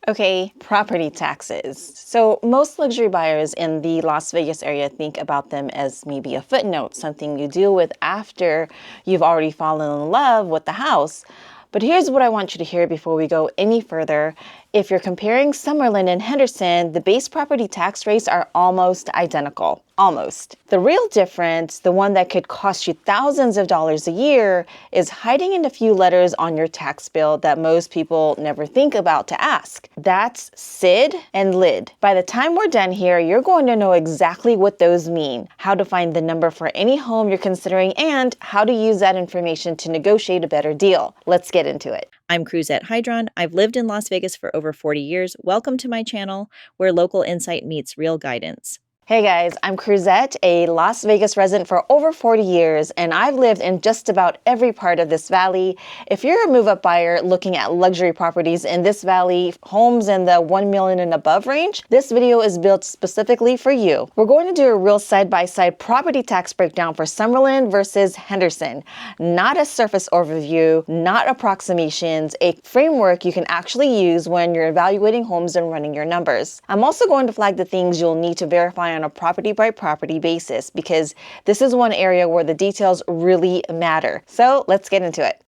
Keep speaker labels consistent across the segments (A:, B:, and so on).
A: Okay, property taxes. So most luxury buyers in the Las Vegas area think about them as maybe a footnote, something you deal with after you've already fallen in love with the house. But here's what I want you to hear before we go any further. If you're comparing Summerlin and Henderson, the base property tax rates are almost identical. Almost. The real difference, the one that could cost you thousands of dollars a year, is hiding in a few letters on your tax bill that most people never think about to ask. That's SID and LID. By the time we're done here, you're going to know exactly what those mean, how to find the number for any home you're considering, and how to use that information to negotiate a better deal. Let's get into it.
B: I'm Cruzette Hydron. I've lived in Las Vegas for over 40 years. Welcome to my channel, where local insight meets real guidance.
A: Hey guys, I'm Cruzette, a Las Vegas resident for over 40 years, and I've lived in just about every part of this valley. If you're a move-up buyer looking at luxury properties in this valley, homes in the $1 million and above range, this video is built specifically for you. We're going to do a real side-by-side property tax breakdown for Summerlin versus Henderson. Not a surface overview, not approximations, a framework you can actually use when you're evaluating homes and running your numbers. I'm also going to flag the things you'll need to verify on a property-by-property basis, because this is one area where the details really matter. So let's get into it.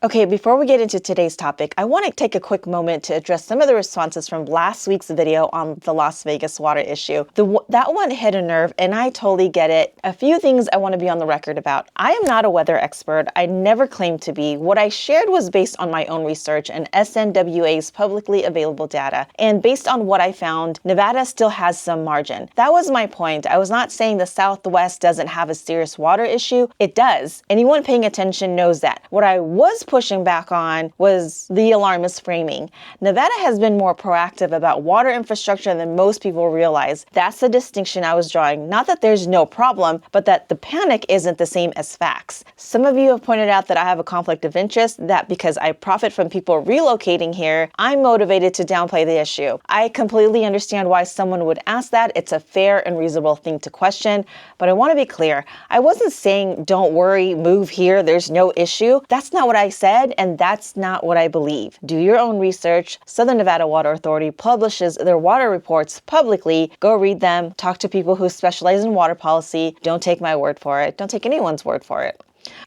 A: Okay, before we get into today's topic, I want to take a quick moment to address some of the responses from last week's video on the Las Vegas water issue. That one hit a nerve, and I totally get it. A few things I want to be on the record about. I am not a weather expert. I never claimed to be. What I shared was based on my own research and SNWA's publicly available data. And based on what I found, Nevada still has some margin. That was my point. I was not saying the Southwest doesn't have a serious water issue. It does. Anyone paying attention knows that. What I was pushing back on was the alarmist framing. Nevada has been more proactive about water infrastructure than most people realize. That's the distinction I was drawing. Not that there's no problem, but that the panic isn't the same as facts. Some of you have pointed out that I have a conflict of interest, that because I profit from people relocating here, I'm motivated to downplay the issue. I completely understand why someone would ask that. It's a fair and reasonable thing to question, but I want to be clear. I wasn't saying don't worry, move here, there's no issue. That's not what I said, and that's not what I believe. Do your own research. Southern Nevada Water Authority publishes their water reports publicly. Go read them. Talk to people who specialize in water policy. Don't take my word for it. Don't take anyone's word for it.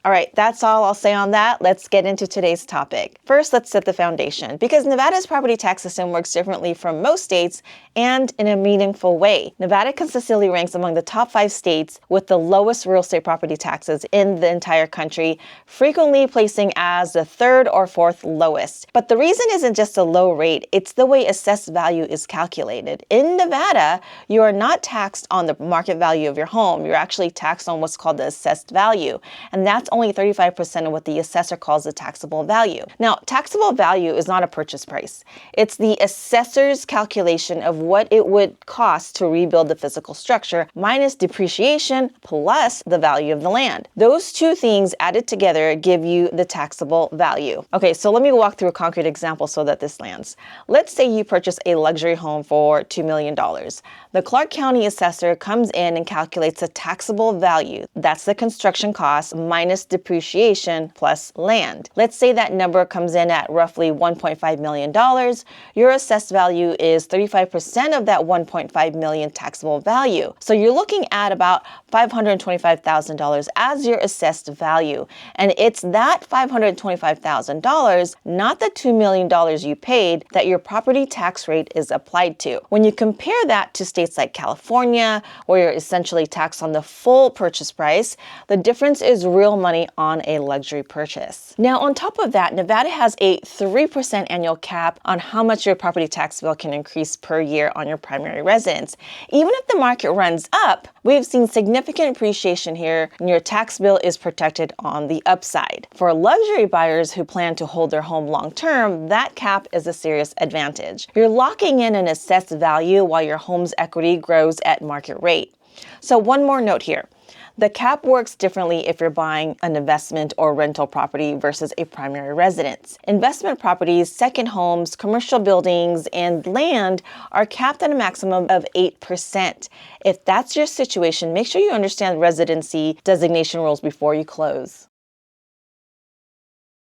A: All right, that's all I'll say on that. Let's get into today's topic. First, let's set the foundation, because Nevada's property tax system works differently from most states and in a meaningful way. Nevada consistently ranks among the top 5 states with the lowest real estate property taxes in the entire country, frequently placing as the 3rd or 4th lowest. But the reason isn't just a low rate, it's the way assessed value is calculated. In Nevada, you are not taxed on the market value of your home. You're actually taxed on what's called the assessed value, and that's only 35% of what the assessor calls the taxable value. Now, taxable value is not a purchase price. It's the assessor's calculation of what it would cost to rebuild the physical structure minus depreciation plus the value of the land. Those two things added together give you the taxable value. Okay, so let me walk through a concrete example so that this lands. Let's say you purchase a luxury home for $2 million. The Clark County assessor comes in and calculates a taxable value. That's the construction cost minus depreciation plus land. Let's say that number comes in at roughly $1.5 million. Your assessed value is 35% of that $1.5 million taxable value. So you're looking at about $525,000 as your assessed value. And it's that $525,000, not the $2 million you paid, that your property tax rate is applied to. When you compare that to states like California, where you're essentially taxed on the full purchase price, the difference is real money on a luxury purchase. Now, on top of that, Nevada has a 3% annual cap on how much your property tax bill can increase per year on your primary residence. Even if the market runs up, we've seen significant appreciation here, and your tax bill is protected on the upside. For luxury buyers who plan to hold their home long term, that cap is a serious advantage. You're locking in an assessed value while your home's equity grows at market rate. So one more note here. The cap works differently if you're buying an investment or rental property versus a primary residence. Investment properties, second homes, commercial buildings, and land are capped at a maximum of 8%. If that's your situation, make sure you understand residency designation rules before you close.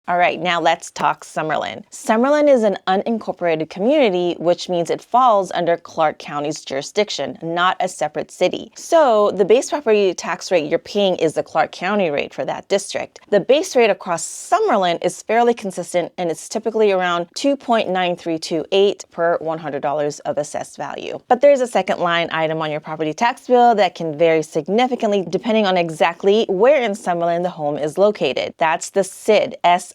A: All right, now let's talk Summerlin. Summerlin is an unincorporated community, which means it falls under Clark County's jurisdiction, not a separate city. So the base property tax rate you're paying is the Clark County rate for that district. The base rate across Summerlin is fairly consistent, and it's typically around 2.9328 per $100 of assessed value. But there's a second line item on your property tax bill that can vary significantly depending on exactly where in Summerlin the home is located. That's the SID, SID,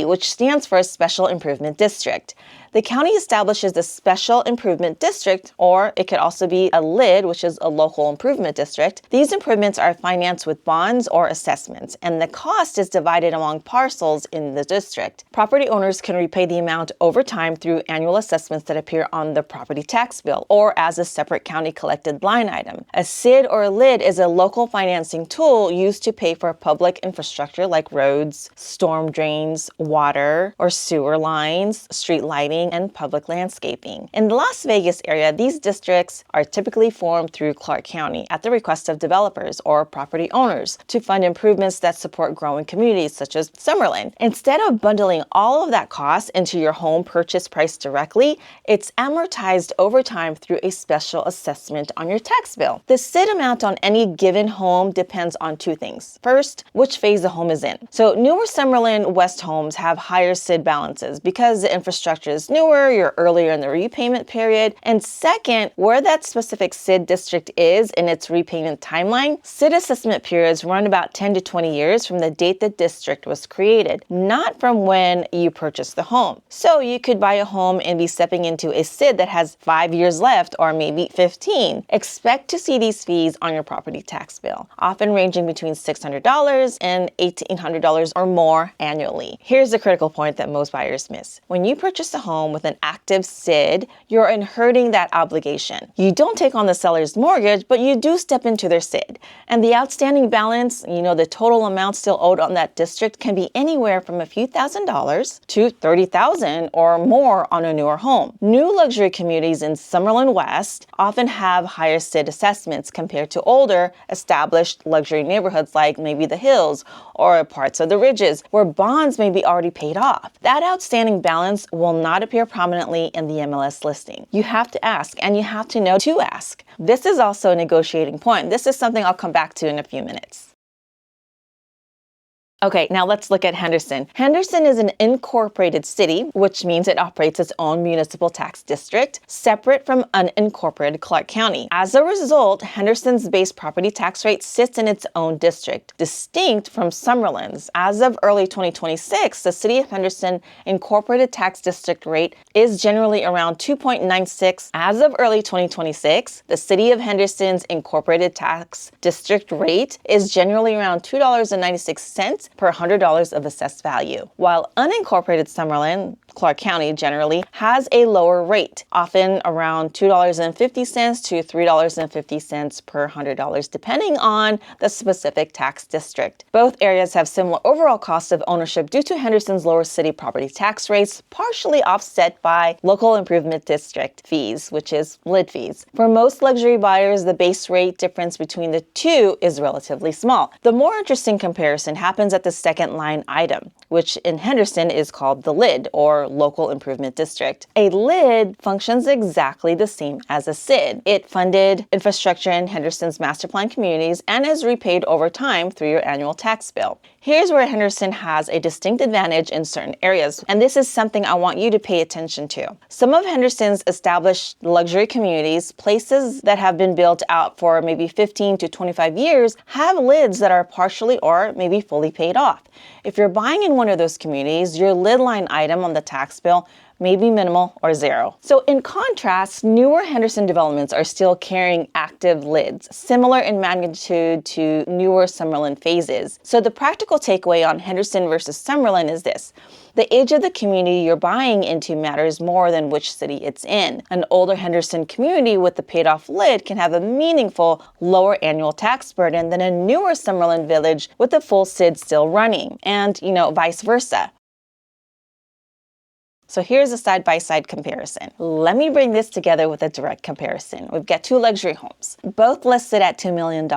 A: which stands for Special Improvement District. The county establishes the Special Improvement District, or it could also be a LID, which is a Local Improvement District. These improvements are financed with bonds or assessments, and the cost is divided among parcels in the district. Property owners can repay the amount over time through annual assessments that appear on the property tax bill, or as a separate county collected line item. A SID or a LID is a local financing tool used to pay for public infrastructure like roads, storm drains, water or sewer lines, street lighting, and public landscaping. In the Las Vegas area, these districts are typically formed through Clark County at the request of developers or property owners to fund improvements that support growing communities such as Summerlin. Instead of bundling all of that cost into your home purchase price directly, it's amortized over time through a special assessment on your tax bill. The SID amount on any given home depends on two things. First, which phase the home is in. So newer Summerlin West homes have higher SID balances because the infrastructure is newer, you're earlier in the repayment period. And second, where that specific SID district is in its repayment timeline, SID assessment periods run about 10 to 20 years from the date the district was created, not from when you purchased the home. So you could buy a home and be stepping into a SID that has 5 years left or maybe 15. Expect to see these fees on your property tax bill, often ranging between $600 and $1,800 or more annually. Here's the critical point that most buyers miss. When you purchase a home with an active SID, you're inheriting that obligation. You don't take on the seller's mortgage, but you do step into their SID. And the outstanding balance, the total amount still owed on that district can be anywhere from a few $1,000s to $30,000 or more on a newer home. New luxury communities in Summerlin West often have higher SID assessments compared to older, established luxury neighborhoods like maybe the Hills or parts of the Ridges, where bonds may be already paid off. That outstanding balance will not appear prominently in the MLS listing. You have to ask, and you have to know to ask. This is also a negotiating point. This is something I'll come back to in a few minutes. Okay, now let's look at Henderson. Henderson is an incorporated city, which means it operates its own municipal tax district, separate from unincorporated Clark County. As a result, Henderson's base property tax rate sits in its own district, distinct from Summerlin's. As of early 2026, the City of Henderson incorporated tax district rate is generally around 2.96. As of early 2026, the City of Henderson's incorporated tax district rate is generally around $2.96 per $100 of assessed value, while unincorporated Summerlin, Clark County generally, has a lower rate, often around $2.50 to $3.50 per $100, depending on the specific tax district. Both areas have similar overall costs of ownership due to Henderson's lower city property tax rates, partially offset by local improvement district fees, which is LID fees. For most luxury buyers, the base rate difference between the two is relatively small. The more interesting comparison happens at the second line item, which in Henderson is called the LID, or Local Improvement District. A LID functions exactly the same as a SID. It funded infrastructure in Henderson's master plan communities and is repaid over time through your annual tax bill. Here's where Henderson has a distinct advantage in certain areas, and this is something I want you to pay attention to. Some of Henderson's established luxury communities, places that have been built out for maybe 15 to 25 years, have LIDs that are partially or maybe fully paid off. If you're buying in one of those communities, your LID line item on the tax bill may be minimal or zero. So in contrast, newer Henderson developments are still carrying active LIDs, similar in magnitude to newer Summerlin phases. So the practical takeaway on Henderson versus Summerlin is this. The age of the community you're buying into matters more than which city it's in. An older Henderson community with the paid-off LID can have a meaningful lower annual tax burden than a newer Summerlin village with the full SID still running, and vice versa. So here's a side-by-side comparison. Let me bring this together with a direct comparison. We've got two luxury homes, both listed at $2 million.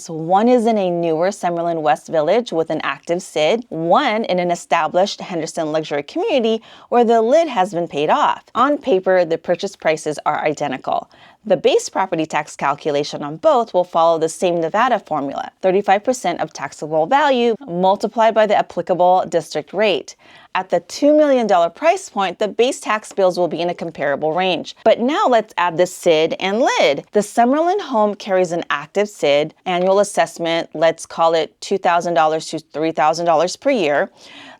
A: One is in a newer Summerlin West village with an active SID, one in an established Henderson luxury community where the lid has been paid off. On paper, the purchase prices are identical. The base property tax calculation on both will follow the same Nevada formula, 35% of taxable value multiplied by the applicable district rate. At the $2 million price point, the base tax bills will be in a comparable range. But now let's add the SID and LID. The Summerlin home carries an active SID, annual assessment, let's call it $2,000 to $3,000 per year.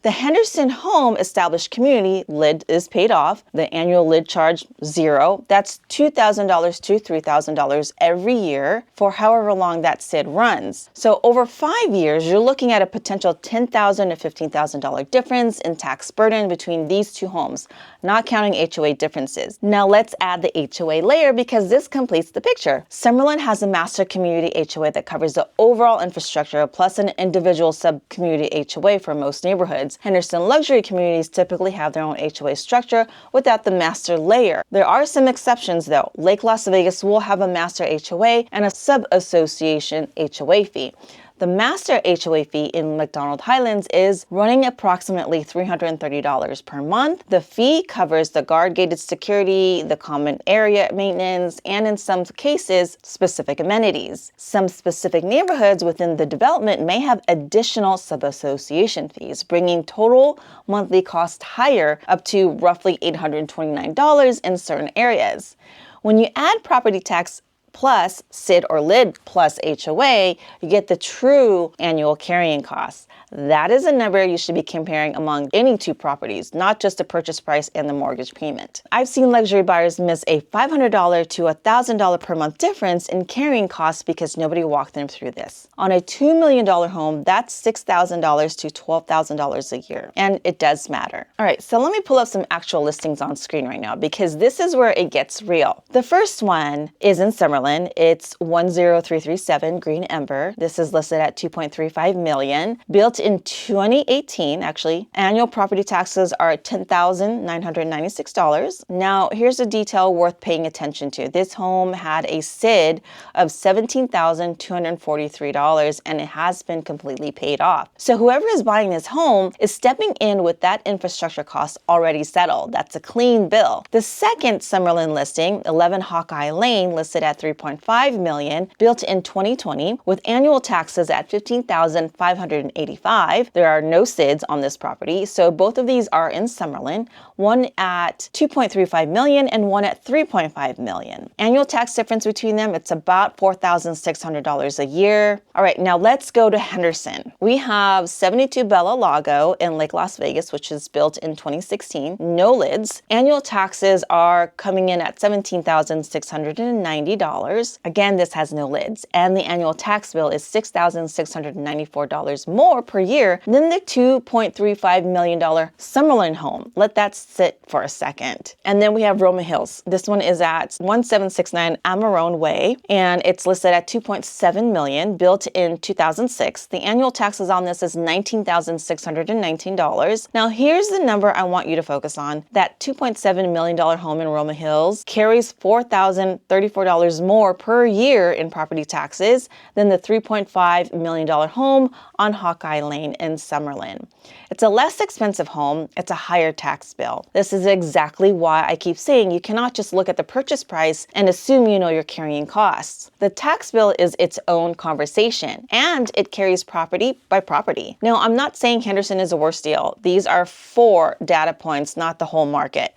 A: The Henderson home established community lid is paid off. The annual lid charge, $0. That's $2,000 to $3,000 every year for however long that SID runs. So over 5 years, you're looking at a potential $10,000 to $15,000 difference in tax burden between these two homes, not counting HOA differences. Now let's add the HOA layer because this completes the picture. Summerlin has a master community HOA that covers the overall infrastructure plus an individual sub-community HOA for most neighborhoods. Henderson luxury communities typically have their own HOA structure without the master layer. There are some exceptions though. Lake Las Vegas will have a master HOA and a sub-association HOA fee. The master HOA fee in McDonald Highlands is running approximately $330 per month. The fee covers the guard-gated security, the common area maintenance, and in some cases, specific amenities. Some specific neighborhoods within the development may have additional sub-association fees, bringing total monthly cost higher up to roughly $829 in certain areas. When you add property tax plus SID or LID plus HOA, you get the true annual carrying costs. That is a number you should be comparing among any two properties, not just the purchase price and the mortgage payment. I've seen luxury buyers miss a $500 to $1,000 per month difference in carrying costs because nobody walked them through this. On a $2 million home, that's $6,000 to $12,000 a year, and it does matter. All right, so let me pull up some actual listings on screen right now because this is where it gets real. The first one is in Summerlin. It's 10337 Green Ember. This is listed at $2.35 million. Built in 2018, actually. Annual property taxes are $10,996. Now, here's a detail worth paying attention to. This home had a SID of $17,243, and it has been completely paid off. So whoever is buying this home is stepping in with that infrastructure cost already settled. That's a clean bill. The second Summerlin listing, 11 Hawkeye Lane, listed at $3.5 million, built in 2020, with annual taxes at $15,585. There are no SIDs on this property, so both of these are in Summerlin, one at $2.35 million and one at $3.5 million. Annual tax difference between them, it's about $4,600 a year. All right, now let's go to Henderson. We have 72 Bella Lago in Lake Las Vegas, which is built in 2016, no lids. Annual taxes are coming in at $17,690. Again, this has no lids, and the annual tax bill is $6,694 more per year than the $2.35 million Summerlin home. Let that sit for a second. And then we have Roma Hills. This one is at 1769 Amarone Way, and it's listed at $2.7 million, built in 2006. The annual taxes on this is $19,619. Now, here's the number I want you to focus on. That $2.7 million home in Roma Hills carries $4,034 more per year in property taxes than the $3.5 million home on Hawkeye Lane in Summerlin. It's a less expensive home, it's a higher tax bill. This is exactly why I keep saying you cannot just look at the purchase price and assume you know your carrying costs. The tax bill is its own conversation, and it carries property by property. Now, I'm not saying Henderson is a worse deal. These are 4 data points, not the whole market.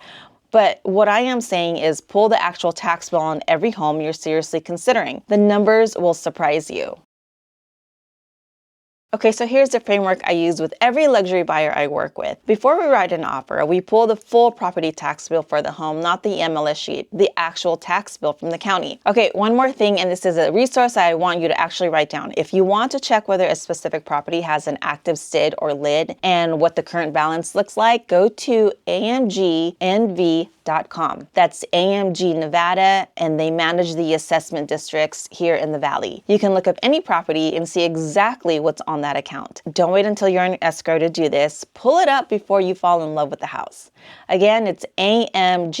A: But what I am saying is pull the actual tax bill on every home you're seriously considering. The numbers will surprise you. Okay, so here's the framework I use with every luxury buyer I work with. Before we write an offer, we pull the full property tax bill for the home, not the MLS sheet, the actual tax bill from the county. Okay, one more thing, and this is a resource I want you to actually write down. If you want to check whether a specific property has an active SID or LID and what the current balance looks like, go to amgnv.com. That's AMG Nevada, and they manage the assessment districts here in the Valley. You can look up any property and see exactly what's on that account. Don't wait until you're in escrow to do this. Pull it up before you fall in love with the house. Again, it's amgnv.com.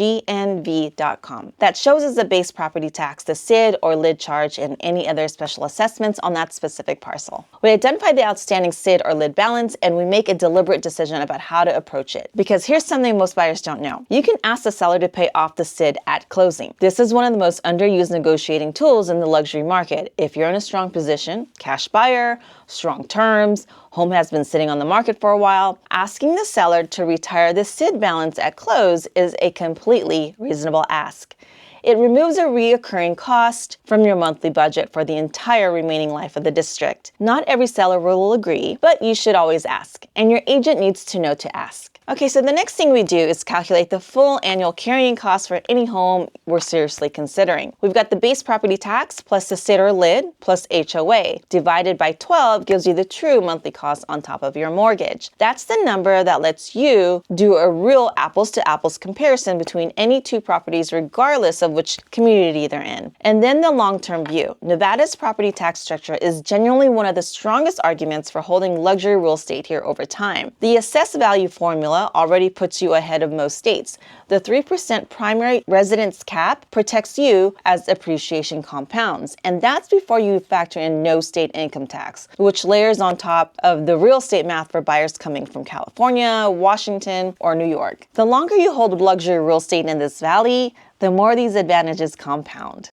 A: That shows us the base property tax, the SID or LID charge, and any other special assessments on that specific parcel. We identify the outstanding SID or LID balance, and we make a deliberate decision about how to approach it. Because here's something most buyers don't know. You can ask the seller to pay off the SID at closing. This is one of the most underused negotiating tools in the luxury market. If you're in a strong position, cash buyer, strong terms, home has been sitting on the market for a while, asking the seller to retire the SID balance at close is a completely reasonable ask. It removes a reoccurring cost from your monthly budget for the entire remaining life of the district. Not every seller will agree, but you should always ask, and your agent needs to know to ask. Okay, so the next thing we do is calculate the full annual carrying cost for any home we're seriously considering. We've got the base property tax plus the SID or LID plus HOA. Divided by 12 gives you the true monthly cost on top of your mortgage. That's the number that lets you do a real apples to apples comparison between any two properties regardless of which community they're in. And then the long-term view. Nevada's property tax structure is genuinely one of the strongest arguments for holding luxury real estate here over time. The assessed value formula already puts you ahead of most states. The 3% primary residence cap protects you as appreciation compounds, and that's before you factor in no state income tax, which layers on top of the real estate math for buyers coming from California, Washington, or New York. The longer you hold luxury real estate in this valley, the more these advantages compound.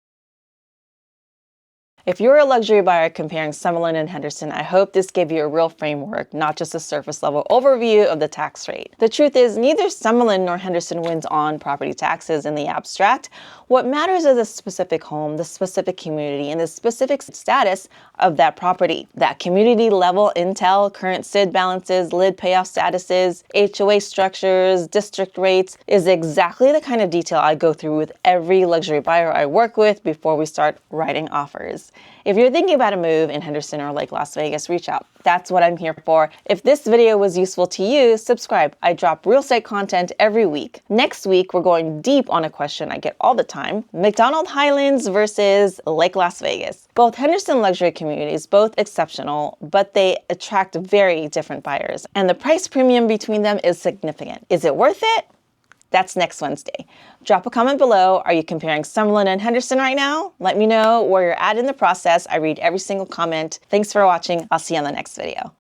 A: If you're a luxury buyer comparing Summerlin and Henderson, I hope this gave you a real framework, not just a surface level overview of the tax rate. The truth is, neither Summerlin nor Henderson wins on property taxes in the abstract. What matters is the specific home, the specific community, and the specific status of that property. That community level intel, current SID balances, LID payoff statuses, HOA structures, district rates is exactly the kind of detail I go through with every luxury buyer I work with before we start writing offers. If you're thinking about a move in Henderson or Lake Las Vegas, reach out. That's what I'm here for. If this video was useful to you, subscribe. I drop real estate content every week. Next week, we're going deep on a question I get all the time: McDonald Highlands versus Lake Las Vegas. Both Henderson luxury communities, both exceptional, but they attract very different buyers. And the price premium between them is significant. Is it worth it? That's next Wednesday. Drop a comment below. Are you comparing Summerlin and Henderson right now? Let me know where you're at in the process. I read every single comment. Thanks for watching. I'll see you on the next video.